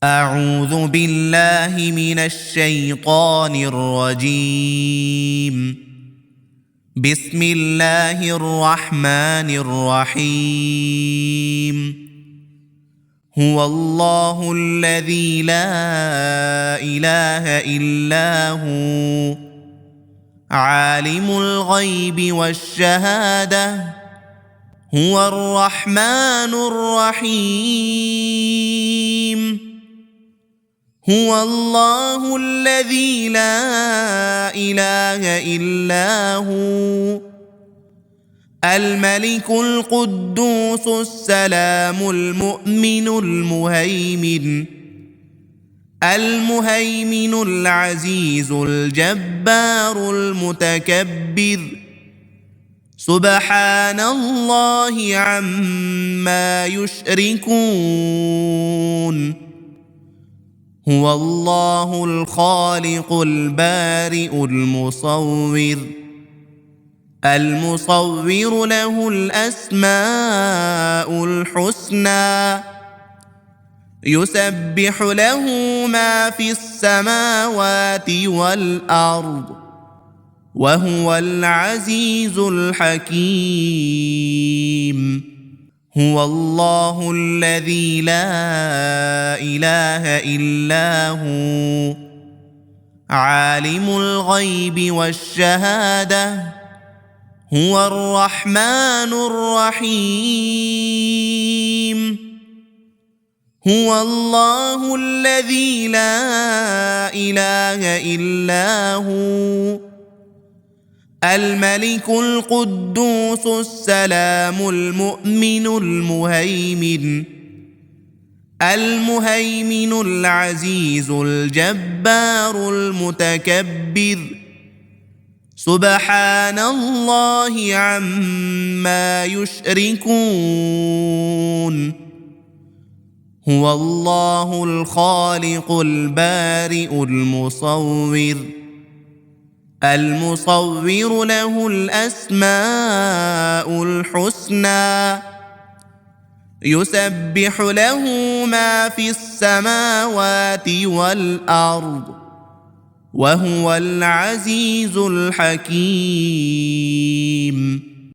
أعوذ بالله من الشيطان الرجيم. بسم الله الرحمن الرحيم. هو الله الذي لا إله إلا هو عالم الغيب والشهادة هو الرحمن الرحيم. هو الله الذي لا إله إلا هو الملك القدوس السلام المؤمن المهيمن العزيز الجبار المتكبر سبحان الله عما يشركون. هو الله الخالق البارئ المصور له الأسماء الحسنى يسبح له ما في السماوات والأرض وهو العزيز الحكيم. هو الله الذي لا إله إلا هو عالم الغيب والشهادة هو الرحمن الرحيم. هو الله الذي لا إله إلا هو الملك القدوس السلام المؤمن المهيمن العزيز الجبار المتكبر سبحان الله عما يشركون. هو الله الخالق البارئ المصور له الأسماء الحسنى يسبح له ما في السماوات والأرض وهو العزيز الحكيم.